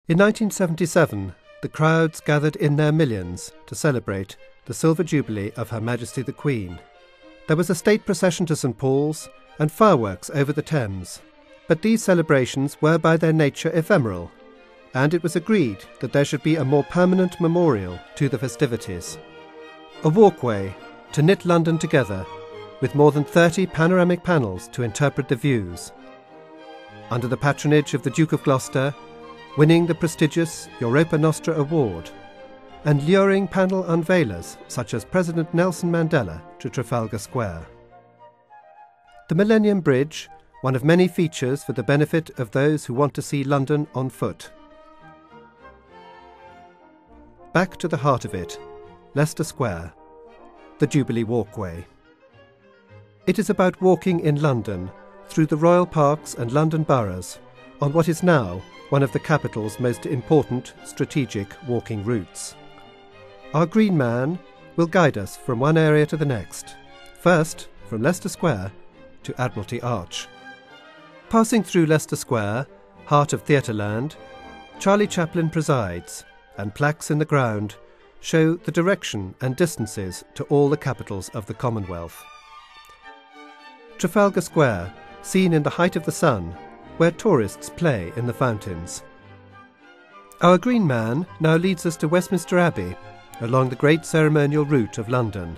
In 1977, the crowds gathered in their millions to celebrate the Silver Jubilee of Her Majesty the Queen. There was a state procession to St Paul's and fireworks over the Thames, but these celebrations were by their nature ephemeral, and it was agreed that there should be a more permanent memorial to the festivities. A walkway to knit London together, with more than 30 panoramic panels to interpret the views. Under the patronage of the Duke of Gloucester, winning the prestigious Europa Nostra Award, and luring panel unveilers such as President Nelson Mandela to Trafalgar Square. The Millennium Bridge, one of many features for the benefit of those who want to see London on foot. Back to the heart of it, Leicester Square, the Jubilee Walkway. It is about walking in London, through the royal parks and London boroughs, on what is now one of the capital's most important strategic walking routes. Our green man will guide us from one area to the next, first from Leicester Square to Admiralty Arch. Passing through Leicester Square, heart of Theatreland, Charlie Chaplin presides, and plaques in the ground show the direction and distances to all the capitals of the Commonwealth. Trafalgar Square, seen in the height of the sun, where tourists play in the fountains. Our green man now leads us to Westminster Abbey, along the great ceremonial route of London.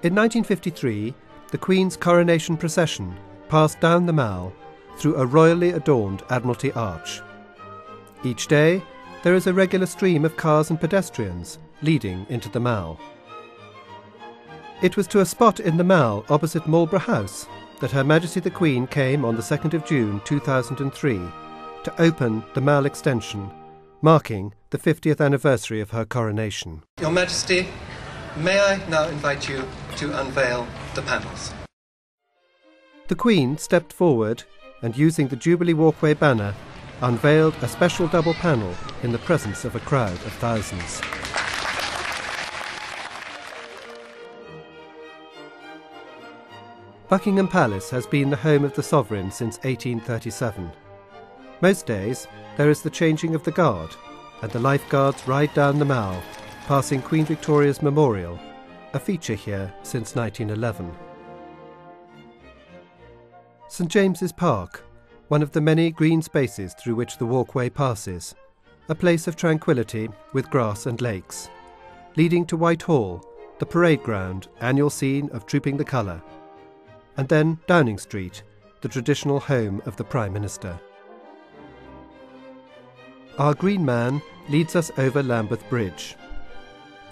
In 1953, the Queen's coronation procession passed down the Mall through a royally adorned Admiralty Arch. Each day, there is a regular stream of cars and pedestrians leading into the Mall. It was to a spot in the Mall opposite Marlborough House that Her Majesty the Queen came on the 2nd of June 2003 to open the Mall extension, marking the 50th anniversary of her coronation. Your Majesty, may I now invite you to unveil the panels? The Queen stepped forward and, using the Jubilee Walkway banner, unveiled a special double panel in the presence of a crowd of thousands. Buckingham Palace has been the home of the sovereign since 1837. Most days there is the changing of the guard, and the lifeguards ride down the Mall, passing Queen Victoria's Memorial, a feature here since 1911. St James's Park, one of the many green spaces through which the walkway passes, a place of tranquillity with grass and lakes, leading to Whitehall, the parade ground, annual scene of Trooping the Colour, and then Downing Street, the traditional home of the Prime Minister. Our green man leads us over Lambeth Bridge.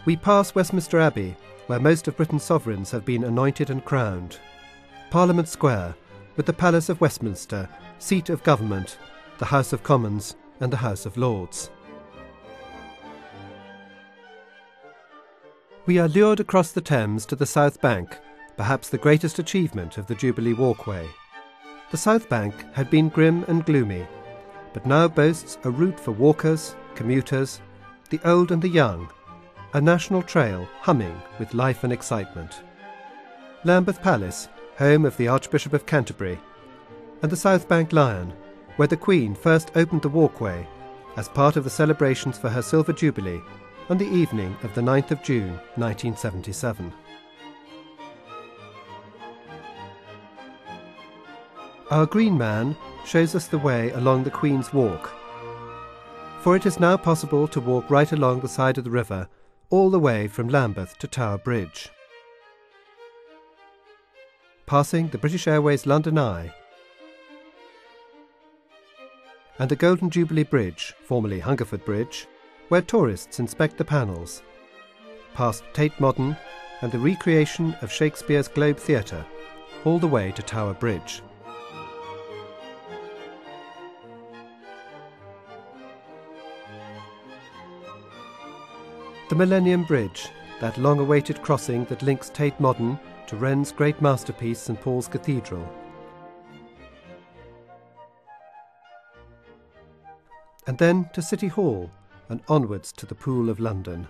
We pass Westminster Abbey, where most of Britain's sovereigns have been anointed and crowned, Parliament Square, with the Palace of Westminster, seat of government, the House of Commons and the House of Lords. We are lured across the Thames to the South Bank, perhaps the greatest achievement of the Jubilee Walkway. The South Bank had been grim and gloomy, but now boasts a route for walkers, commuters, the old and the young, a national trail humming with life and excitement. Lambeth Palace, home of the Archbishop of Canterbury, and the South Bank Lion, where the Queen first opened the walkway as part of the celebrations for her Silver Jubilee on the evening of the 9th of June 1977. Our green man shows us the way along the Queen's Walk, for it is now possible to walk right along the side of the river all the way from Lambeth to Tower Bridge. Passing the British Airways London Eye and the Golden Jubilee Bridge, formerly Hungerford Bridge, where tourists inspect the panels, past Tate Modern and the recreation of Shakespeare's Globe Theatre, all the way to Tower Bridge. The Millennium Bridge, that long-awaited crossing that links Tate Modern to Wren's great masterpiece St Paul's Cathedral. And then to City Hall and onwards to the Pool of London.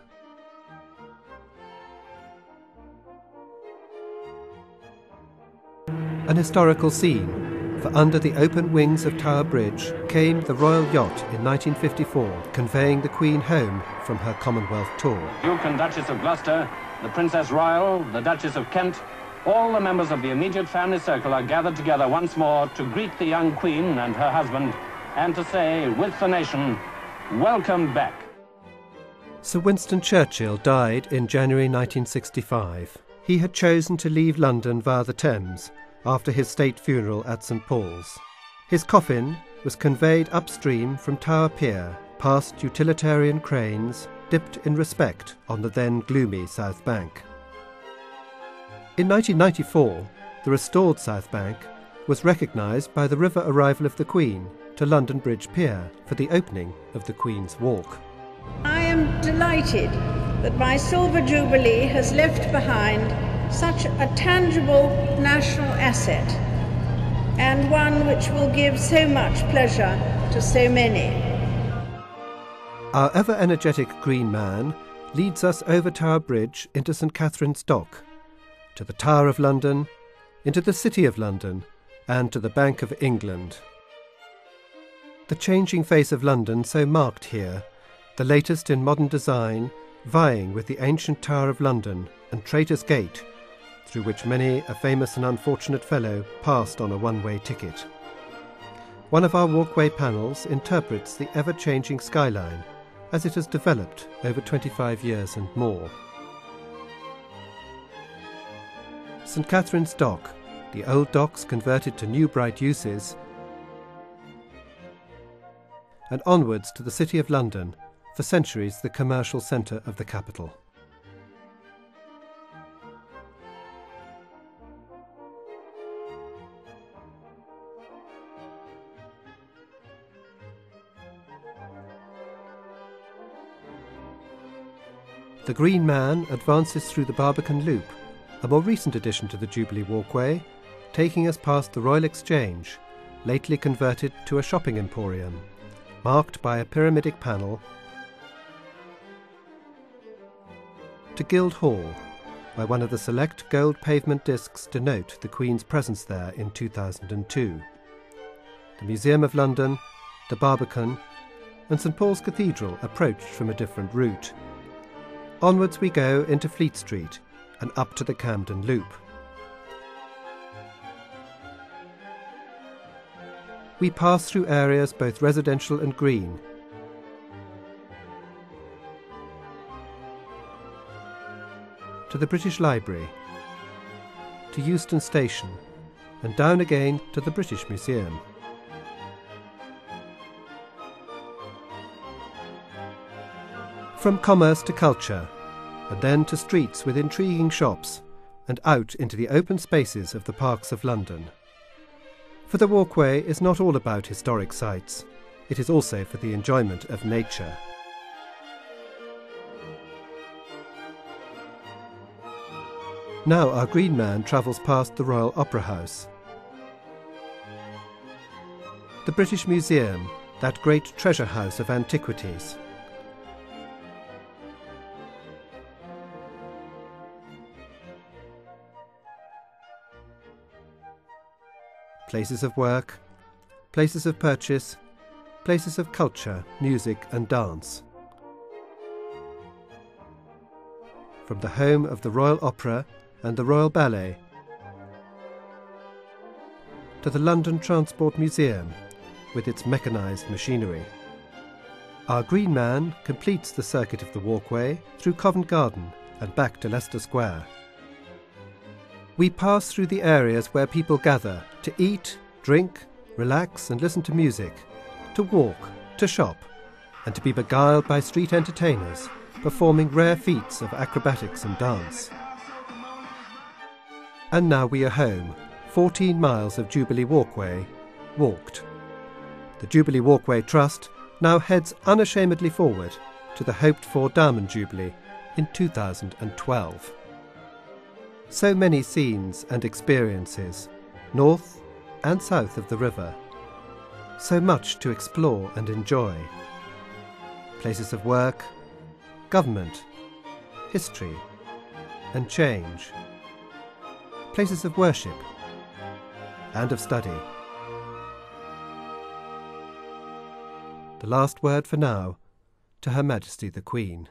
An historical scene, for under the open wings of Tower Bridge came the royal yacht in 1954, conveying the Queen home from her Commonwealth tour. Duke and Duchess of Gloucester, the Princess Royal, the Duchess of Kent, all the members of the immediate family circle are gathered together once more to greet the young Queen and her husband and to say, with the nation, welcome back. Sir Winston Churchill died in January 1965. He had chosen to leave London via the Thames after his state funeral at St Paul's. His coffin was conveyed upstream from Tower Pier, past utilitarian cranes, dipped in respect on the then gloomy South Bank. In 1994, the restored South Bank was recognised by the river arrival of the Queen to London Bridge Pier for the opening of the Queen's Walk. I am delighted that my Silver Jubilee has left behind such a tangible national asset, and one which will give so much pleasure to so many. Our ever-energetic green man leads us over Tower Bridge into St Catherine's Dock, to the Tower of London, into the City of London, and to the Bank of England. The changing face of London so marked here, the latest in modern design, vying with the ancient Tower of London and Traitor's Gate, through which many a famous and unfortunate fellow passed on a one-way ticket. One of our walkway panels interprets the ever-changing skyline as it has developed over 25 years and more. St Catherine's Dock, the old docks converted to new bright uses, and onwards to the City of London, for centuries the commercial centre of the capital. The Green Man advances through the Barbican Loop, a more recent addition to the Jubilee Walkway, taking us past the Royal Exchange, lately converted to a shopping emporium, marked by a pyramidic panel, to Guildhall, where one of the select gold pavement discs denote the Queen's presence there in 2002. The Museum of London, the Barbican, and St Paul's Cathedral approached from a different route. Onwards we go into Fleet Street and up to the Camden Loop. We pass through areas both residential and green, to the British Library, to Euston Station, and down again to the British Museum. From commerce to culture, and then to streets with intriguing shops, and out into the open spaces of the parks of London. For the walkway is not all about historic sites, it is also for the enjoyment of nature. Now our green man travels past the Royal Opera House, the British Museum, that great treasure house of antiquities, places of work, places of purchase, places of culture, music and dance. From the home of the Royal Opera and the Royal Ballet, to the London Transport Museum with its mechanised machinery. Our green man completes the circuit of the walkway through Covent Garden and back to Leicester Square. We pass through the areas where people gather to eat, drink, relax and listen to music, to walk, to shop, and to be beguiled by street entertainers performing rare feats of acrobatics and dance. And now we are home, 14 miles of Jubilee Walkway, walked. The Jubilee Walkway Trust now heads unashamedly forward to the hoped-for Diamond Jubilee in 2012. So many scenes and experiences, north and south of the river. So much to explore and enjoy. Places of work, government, history, and change. Places of worship and of study. The last word for now to Her Majesty the Queen.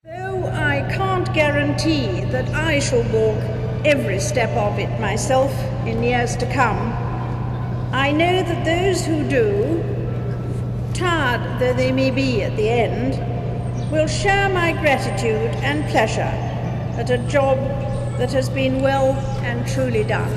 Though I can't guarantee that I shall walk every step of it myself in years to come, I know that those who do, tired though they may be at the end, will share my gratitude and pleasure at a job that has been well and truly done.